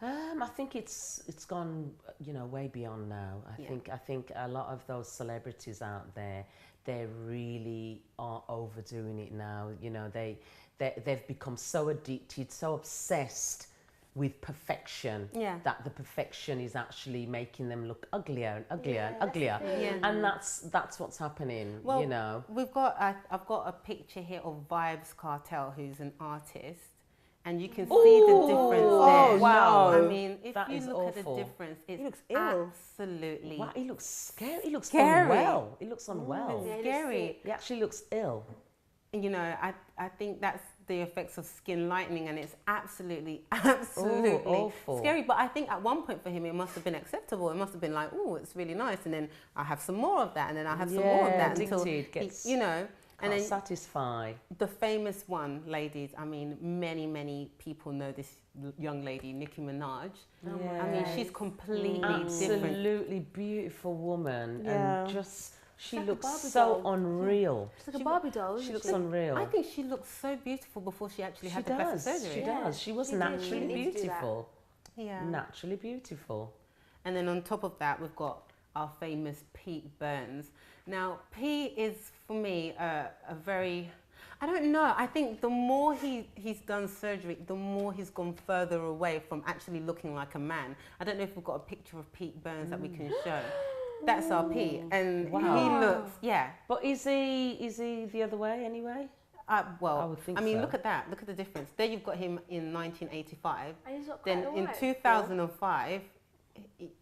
I think it's gone, you know, way beyond now. I think a lot of those celebrities out there, they really are overdoing it now. You know, they've become so addicted, so obsessed with perfection, that the perfection is actually making them look uglier and uglier and uglier. And that's what's happening. Well, you know, I've got a picture here of Vibes Cartel, who's an artist, and you can see the difference there. wow. I mean, if That you is look awful. at the difference, it's looks ill. absolutely wow, he looks scary. He looks Scary. unwell. He looks unwell. scary. He actually looks ill. You know, I think that's the effects of skin lightening, and it's absolutely awful. scary. But I think at one point for him, it must have been acceptable. It must have been like, oh, it's really nice, and then I have some more of that, and then I have some more of that until addicted, you know. And then satisfy. the famous one, ladies, I mean, many people know this young lady, Nicki Minaj. Yeah. I mean, she's completely different. Absolutely beautiful woman, Yeah. and just she like a looks Barbie so doll. unreal. She's like a Barbie doll, isn't She looks she? unreal. I think she looks so beautiful before she actually had the plastic surgery. She Yeah, does. She was she did. naturally She needed to do that. beautiful. Yeah. Naturally beautiful. And then on top of that, we've got our famous Pete Burns. Now, Pete is, for me, a very... I don't know. I think the more he's done surgery, the more he's gone further away from actually looking like a man. I don't know if we've got a picture of Pete Burns that we can show. That's our Pete. And Wow. he looks, yeah. But is he the other way anyway? Well, I would think I mean, so. look at that. Look at the difference. There you've got him in 1985. And he's got quite Then a in white 2005,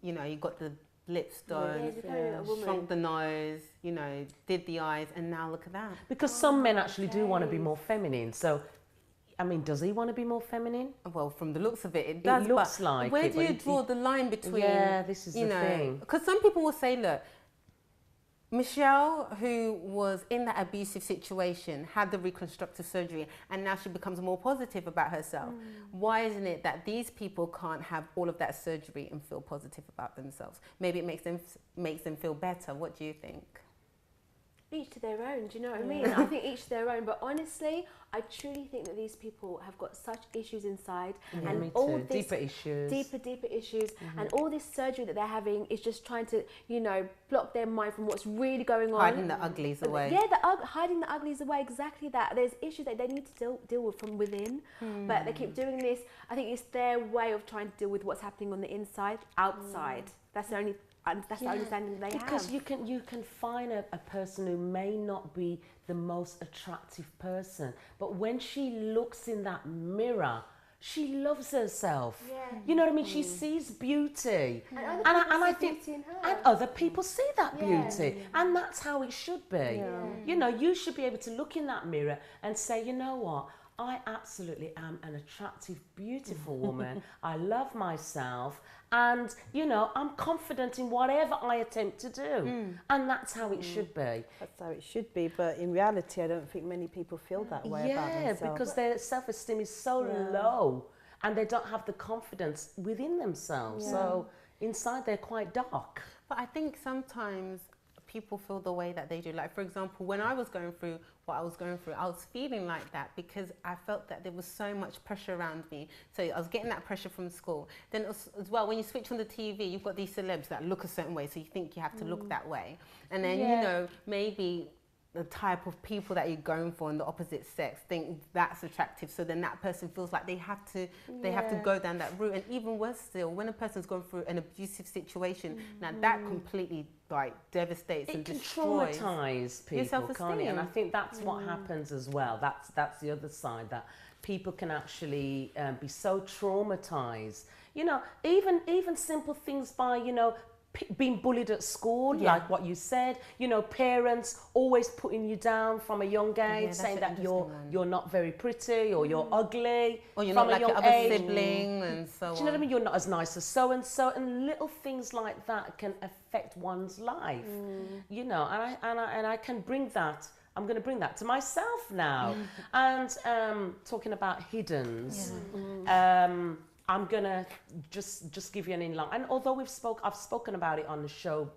you know, you got the lips Yeah, done, he's becoming a woman. shrunk the nose, you know, did the eyes, and now look at that. Because some men actually do want to be okay. more feminine. So, I mean, does he want to be more feminine? Well, from the looks of it, it does. looks but like where it, do but you it- draw the line between? Yeah, this is you the know, thing. because some people will say, look, Michelle, who was in that abusive situation, had the reconstructive surgery, and now she becomes more positive about herself. Why isn't it that these people can't have all of that surgery and feel positive about themselves? Maybe it makes them feel better. What do you think? Each to their own, do you know what I mean? I think each to their own, but honestly, I truly think that these people have got such issues inside, Yeah, and me all too. this Deeper issues. deeper issues, and all this surgery that they're having is just trying to, you know, block their mind from what's really going on. Hiding the uglies away. Yeah, hiding the uglies away, exactly that. There's issues that they need to deal with from within, but they keep doing this. I think it's their way of trying to deal with what's happening on the inside, outside. That's the only understanding they Because have. you can find a person who may not be the most attractive person, but when she looks in that mirror, she loves herself. Yeah. You know what I mean? She sees beauty. And other And people I see think, beauty in her. and other people see that Yeah. beauty, and that's how it should be. You know, you should be able to look in that mirror and say, you know what? I absolutely am an attractive, beautiful woman. I love myself, and you know, I'm confident in whatever I attempt to do, and that's how it should be. That's how it should be, but in reality, I don't think many people feel that way about Yeah, themselves. because their self-esteem is so Yeah. low, and they don't have the confidence within themselves. So inside, they're quite dark. But I think sometimes people feel the way that they do. Like, for example, when I was going through what I was going through, I was feeling like that because I felt that there was so much pressure around me. So I was getting that pressure from school. Then as well, when you switch on the TV, you've got these celebs that look a certain way, so you think you have to look that way. And then, you know, maybe the type of people that you're going for in the opposite sex think that's attractive, so then that person feels like they have to go down that route. And even worse still, when a person's going through an abusive situation, now that completely like devastates and It can destroys traumatize your people, can't it? And I self-esteem. think that's what happens as well. That's the other side, that people can actually be so traumatized. You know, even simple things by, you know, being bullied at school, like what you said, you know, parents always putting you down from a young age, that's saying an that interesting one. you're not very pretty, or you're ugly, Or you're from not like a young your other age. sibling and so on. Do you know what I mean? You're not as nice as so and so, and little things like that can affect one's life. You know, and I can bring that. I'm going to bring that to myself now. And talking about hiddens, I'm gonna just give you an inline. And although I've spoken about it on the show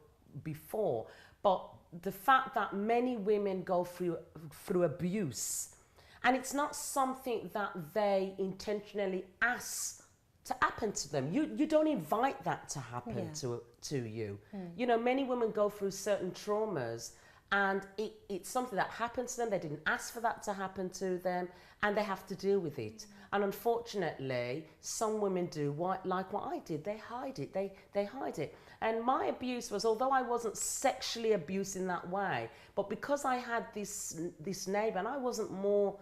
before, but the fact that many women go through abuse, and it's not something that they intentionally ask to happen to them. You don't invite that to happen to you. You know, many women go through certain traumas, and it's something that happens to them. They didn't ask for that to happen to them, and they have to deal with it. And unfortunately, some women do like what I did. They hide it. They hide it. And my abuse was, although I wasn't sexually abused in that way, but because I had this neighbour, and I wasn't more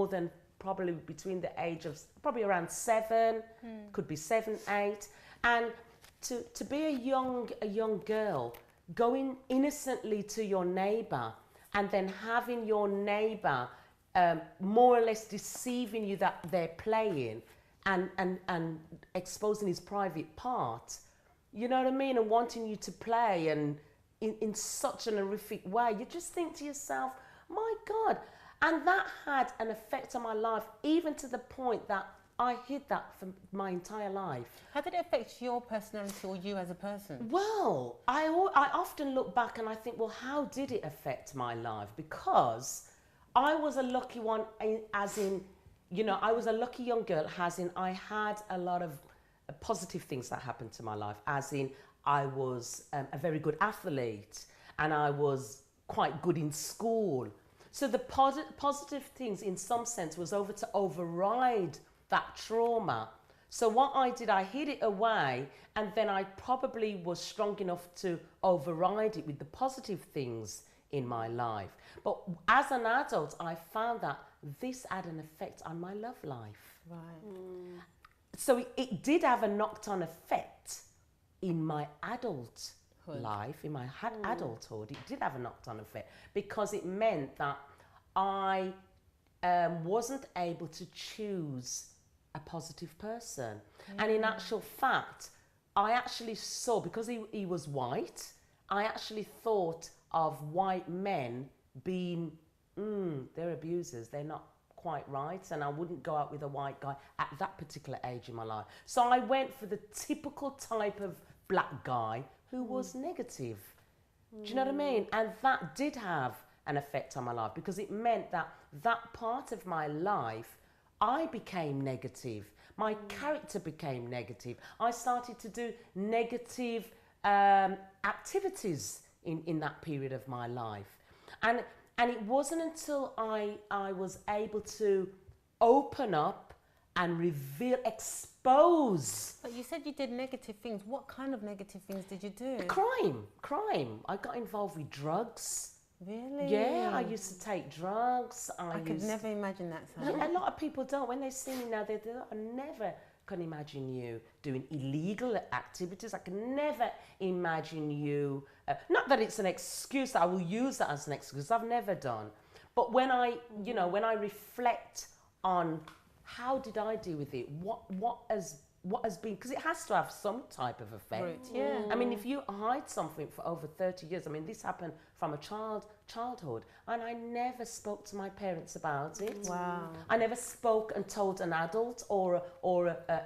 than probably between the age of probably around 7, could be 7, 8, and to be a young girl going innocently to your neighbour, and then having your neighbour more or less deceiving you that they're playing and exposing his private part, you know what I mean, and wanting you to play, and in such an horrific way, you just think to yourself, my God. And that had an effect on my life, even to the point that I hid that for my entire life. How did it affect your personality or you as a person? Well, I often look back and I think, well, how did it affect my life? Because I was a lucky one, as in, you know, I was a lucky young girl, as in I had a lot of positive things that happened to my life, as in I was a very good athlete and I was quite good in school. So the positive things in some sense was to override that trauma. So what I did, I hid it away, and then I probably was strong enough to override it with the positive things in my life. But as an adult, I found that this had an effect on my love life. Right. So it did have a knocked-on effect in my adult life, in my adulthood. It did have a knocked-on effect because it meant that I wasn't able to choose a positive person. And in actual fact, I actually saw, because he was white, I actually thought of white men being, they're abusers, they're not quite right, and I wouldn't go out with a white guy at that particular age in my life. So I went for the typical type of black guy who was negative. Do you know what I mean? And that did have an effect on my life, because it meant that that part of my life, I became negative. My character became negative. I started to do negative activities in that period of my life. And it wasn't until I was able to open up and reveal, expose. But you said you did negative things. What kind of negative things did you do? Crime. I got involved with drugs. Really? Yeah, I used to take drugs. I could never imagine that. Yeah, a lot of people don't. When they see me now, they never can imagine you doing illegal activities. I can never imagine you. Not that it's an excuse. I will use that as an excuse. I've never done. But when I, when I reflect on how did I deal with it, what has been, because it has to have some type of effect. Yeah. I mean, if you hide something for over 30 years, I mean, this happened from a childhood, and I never spoke to my parents about it. Wow. I never spoke and told an adult or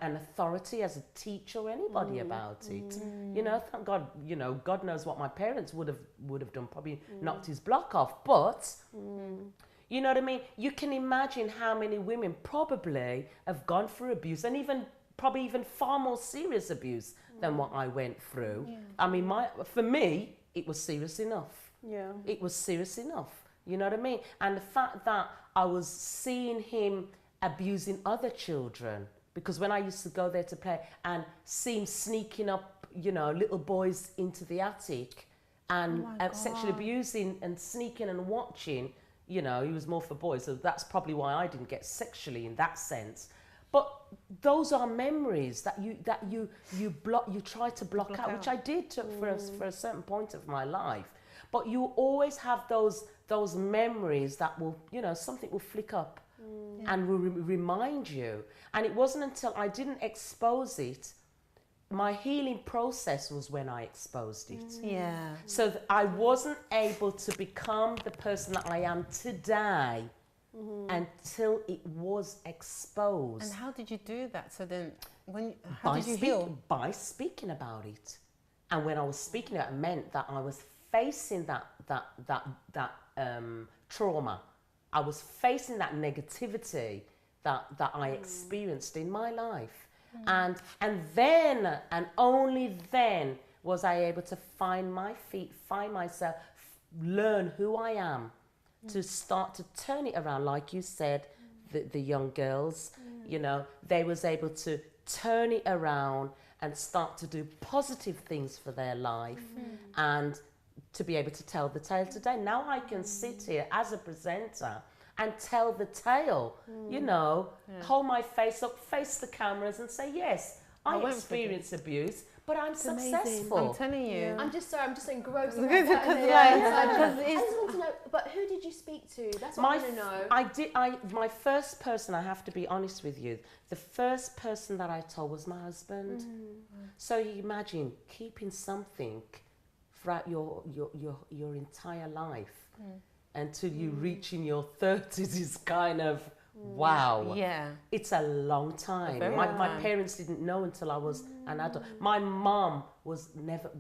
an authority as a teacher or anybody about it. You know, thank God, God knows what my parents would have done, probably knocked his block off, but you know what I mean? You can imagine how many women probably have gone through abuse, and probably even far more serious abuse than what I went through. Yeah. I mean, for me, it was serious enough. Yeah. It was serious enough. You know what I mean? And the fact that I was seeing him abusing other children, because when I used to go there to play and see him sneaking up, little boys into the attic and sexually abusing and sneaking and watching, he was more for boys. So that's probably why I didn't get sexually in that sense. But those are memories that you try to block out, which I did for a certain point of my life. But you always have those memories that will, something will flick up and will remind you. And it wasn't until I didn't expose it, my healing process was when I exposed it. Yeah. So I wasn't able to become the person that I am today. Until it was exposed. And how did you do that? So then, how did you heal? By speaking about it. And when I was speaking about it, meant that I was facing that trauma. I was facing that negativity that I experienced in my life. And then, and only then, was I able to find my feet, find myself, learn who I am. To start to turn it around, like you said, the young girls, they was able to turn it around and start to do positive things for their life and to be able to tell the tale today. Now I can sit here as a presenter and tell the tale, hold my face up, face the cameras and say, yes, I experienced abuse, but I'm successful. I'm telling you. Yeah. I'm just engrossed. Because I just want to know, but who did you speak to? That's what I want to know. My first person, I have to be honest with you, the first person that I told was my husband. So you imagine keeping something throughout your entire life. until you reach in your 30s is kind of, wow. Yeah. It's a long time. very My long my time. parents didn't know until I was an adult. My mum was never,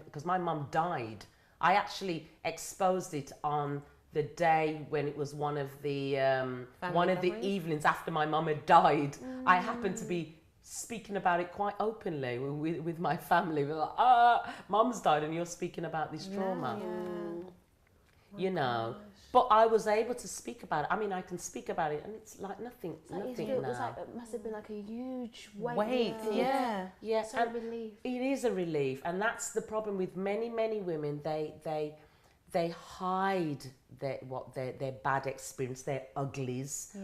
because my mum died. I actually exposed it on the day when it was one of the gatherings? evenings after my mum had died. I happened to be speaking about it quite openly with my family. We're like, mum's died and you're speaking about this trauma. You know. But I was able to speak about it. I mean, I can speak about it, and it's like nothing now. It must have been like a huge Weight, yeah. Yeah, So and relief. it is a relief, and that's the problem with many women. They hide their bad experience, their uglies,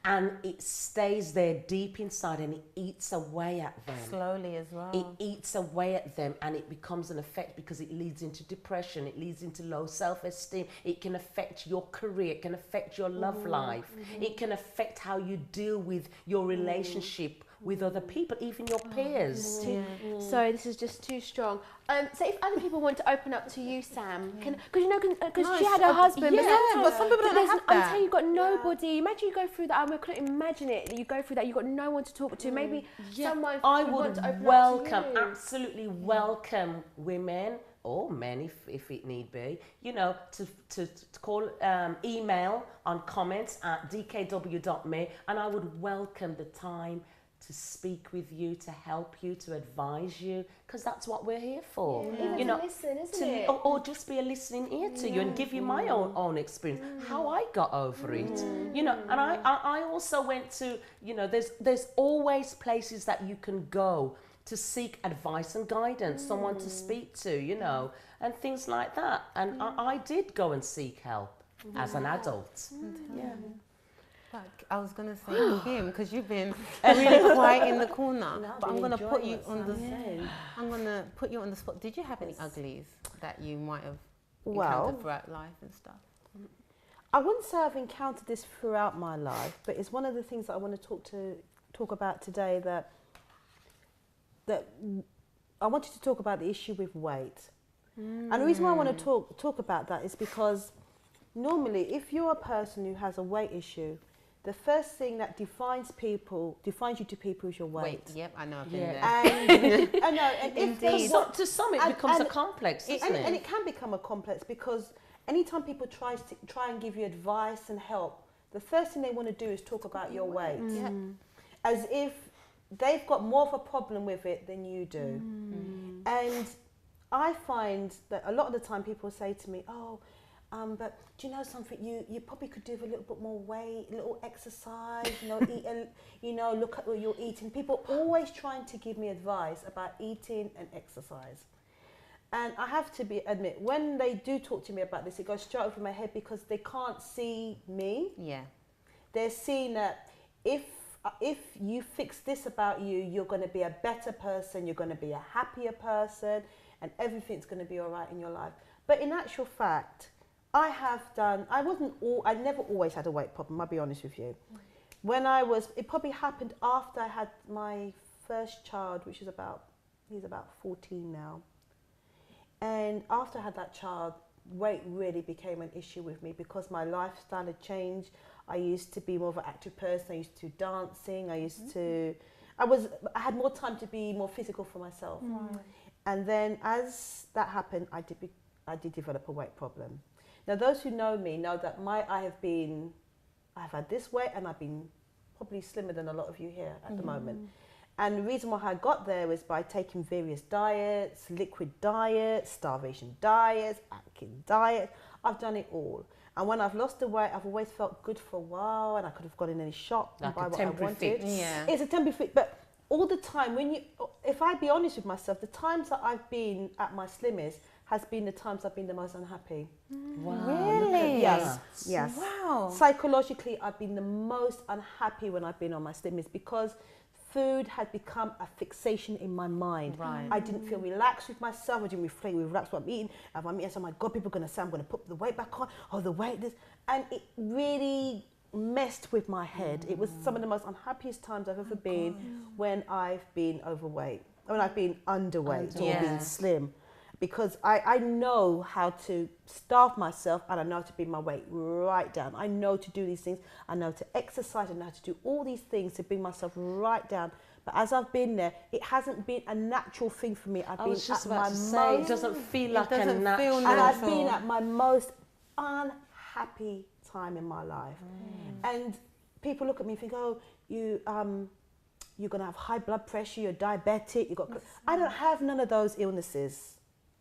and it stays there deep inside, and it eats away at them. Slowly as well. It eats away at them, and it becomes an effect because it leads into depression. It leads into low self-esteem. It can affect your career. It can affect your love life. It can affect how you deal with your relationship with other people, even your peers. Sorry, this is just too strong. So if other people want to open up to you, Sam, because she had her husband, but some people don't there's- have I'm that. telling you, you've got nobody. Imagine you go through that. I couldn't imagine it. You go through that. You've got no one to talk to. Maybe someone I would want to open welcome, up to you. absolutely welcome women or men if it need be, you know, to call, email on comments at dkw.me, and I would welcome the time to speak with you, to help you, to advise you, because that's what we're here for. Even You know, to listen, isn't it? or just be a listening ear to you and give you my own experience, how I got over it. You know, and I also went to, you know, there's always places that you can go to seek advice and guidance, someone to speak to, you know, and things like that. And I did go and seek help as an adult. Yeah. I was going to say Kim, because you've been really quiet in the corner. But I'm going to put you on the spot. Did you have any uglies that you might have encountered throughout life and stuff? I wouldn't say I've encountered this throughout my life, but it's one of the things that I want to talk about today, that I wanted to talk about the issue with weight. And the reason why I want to talk about that is because normally if you're a person who has a weight issue, the first thing that defines you to people is your weight. Yep, I know. I've been there. And I know, and To some it becomes a complex, isn't it? And it can become a complex because anytime people try and give you advice and help, the first thing they want to do is talk about your weight, as if they've got more of a problem with it than you do. And I find that a lot of the time people say to me, but do you know something? You probably could do with a little bit more weight, a little exercise, look at what you're eating. People always trying to give me advice about eating and exercise. And I have to admit, when they do talk to me about this, it goes straight over my head because they can't see me. Yeah. They're seeing that if you fix this about you, you're going to be a better person, you're going to be a happier person, and everything's going to be all right in your life. But in actual fact, I never always had a weight problem, I'll be honest with you. It probably happened after I had my first child, which is he's about 14 now. And after I had that child, weight really became an issue with me because my lifestyle had changed. I used to be more of an active person. I used to do dancing. I had more time to be more physical for myself. And then as that happened, I did develop a weight problem. Now, those who know me know that I've had this weight and I've been probably slimmer than a lot of you here at the moment. And the reason why I got there was by taking various diets, liquid diets, starvation diets, Atkins diet. I've done it all. And when I've lost the weight, I've always felt good for a while, and I could have gone in any shop and buy what I wanted. Fix. Yeah. It's a temporary fix, but all the time, if I be honest with myself, the times that I've been at my slimmest has been the times I've been the most unhappy. Wow. Really? Yes. Wow. Psychologically, I've been the most unhappy when I've been on my slimmest because food had become a fixation in my mind. Right. I didn't feel relaxed with myself. I didn't feel relaxed with what I'm eating. If I'm eating, oh my God, people are going to say I'm going to put the weight back on. Oh, the weight this. And it really messed with my head. It was some of the most unhappiest times I've ever been when I've been overweight, when I've been underweight or been slim. because I know how to starve myself and I know how to bring my weight right down. I know to do these things. I know to exercise. I know how to do all these things to bring myself right down. But as I've been there, it hasn't been a natural thing for me. I've been at my most, it doesn't feel like a natural. and I've been at my most unhappy time in my life. And people look at me and think, oh, you're going to have high blood pressure, you're diabetic, I don't have none of those illnesses.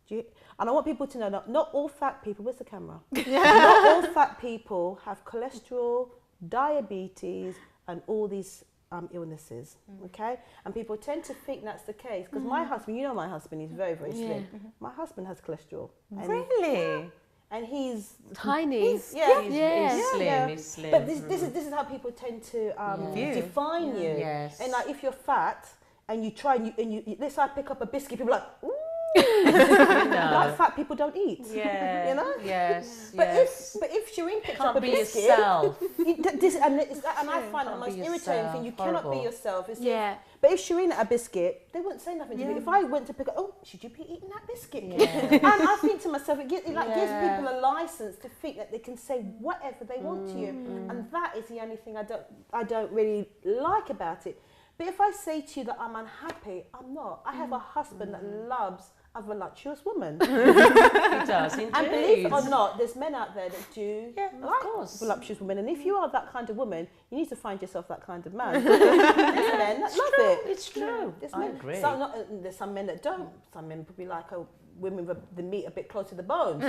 And I want people to know that not all fat people, where's the camera? Not all fat people have cholesterol, diabetes, and all these illnesses, okay? And people tend to think that's the case, because my husband, you know my husband, he's very, very slim. My husband has cholesterol. Really? And he's tiny. He's slim. He's slim. But this is how people tend to define you. Yes. And like if you're fat and you try and you let's say I pick up a biscuit, people are like, ooh. Like fat people don't eat. Yeah. You know? Yes. But yes. if Shireen picks Can't up a be biscuit, yourself. and I find the most be irritating yourself. thing. You Horrible. cannot be yourself. It's Yeah. But if Shireen had a biscuit, they wouldn't say nothing to me. If I went to pick up, oh, should you be eating that biscuit? Yeah. And I think to myself, it gives people a license to think that they can say whatever they want to you, and that is the only thing I don't really like about it. But if I say to you that I'm unhappy, I'm not. I have a husband that loves a voluptuous woman. He does, indeed. And believe it or not, there's men out there that do of course. voluptuous women. And if you are that kind of woman, you need to find yourself that kind of man. There's men that love it. It's true. I agree. There's some men that don't. Some men probably like women with the meat a bit close to the bones.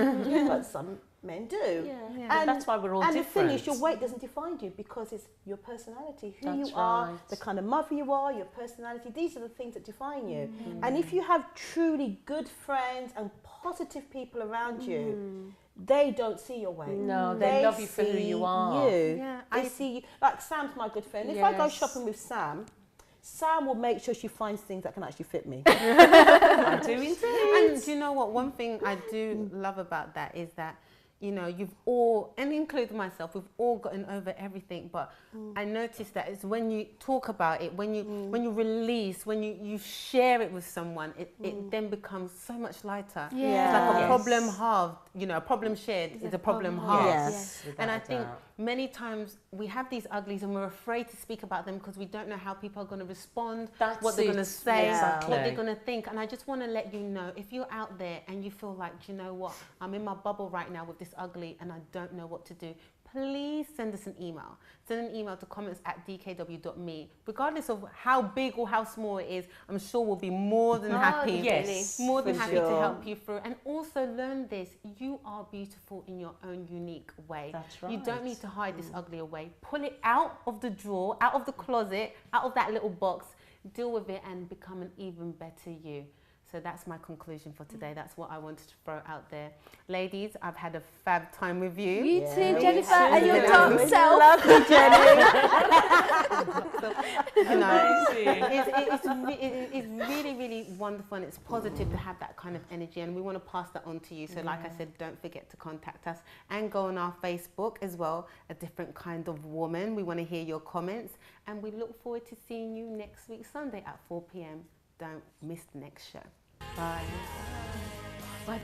But some men do. Yeah. And that's why we're all and different. the thing is, your weight doesn't define you, because it's your personality, who That's you are, right. the kind of mother you are, your personality. These are the things that define you. And if you have truly good friends and positive people around you, they don't see your weight. No, they love you for who you are. Yeah, They see you. Like Sam's my good friend. If I go Yes. shopping with Sam will make sure she finds things that can actually fit me. I do indeed. And do you know what? One thing I do love about that is that, you know, you've all, and including myself, we've all gotten over everything. But I noticed that it's when you talk about it, when you release, when you share it with someone, it then becomes so much lighter. Yeah. It's like a Yes. problem halved. You know, a problem shared is a problem halved. Yes. And I Without a think doubt. many times we have these uglies and we're afraid to speak about them because we don't know how people are going to respond, That's what they're going to it. say, Exactly. what they're going to think. And I just want to let you know, if you're out there and you feel like, do you know what, I'm in my bubble right now with this ugly and I don't know what to do, please send us an email. Send an email to comments@dkw.me. Regardless of how big or how small it is, I'm sure we'll be more than happy. Yes, More than for happy to sure. help you through. And also learn this, you are beautiful in your own unique way. That's You don't right. need to hide this ugly away. Pull it out of the drawer, out of the closet, out of that little box, deal with it and become an even better you. So that's my conclusion for today. That's what I wanted to throw out there. Ladies, I've had a fab time with you. You Yeah. too, Me Jennifer, too. and your Yeah. dark self. Love you, Jenny. You know, Amazing. it's really, really wonderful and it's positive to have that kind of energy, and we want to pass that on to you. So like I said, don't forget to contact us and go on our Facebook as well, A Different Kind of Woman. We want to hear your comments, and we look forward to seeing you next week, Sunday at 4 p.m. Don't miss the next show. Bye. Bye.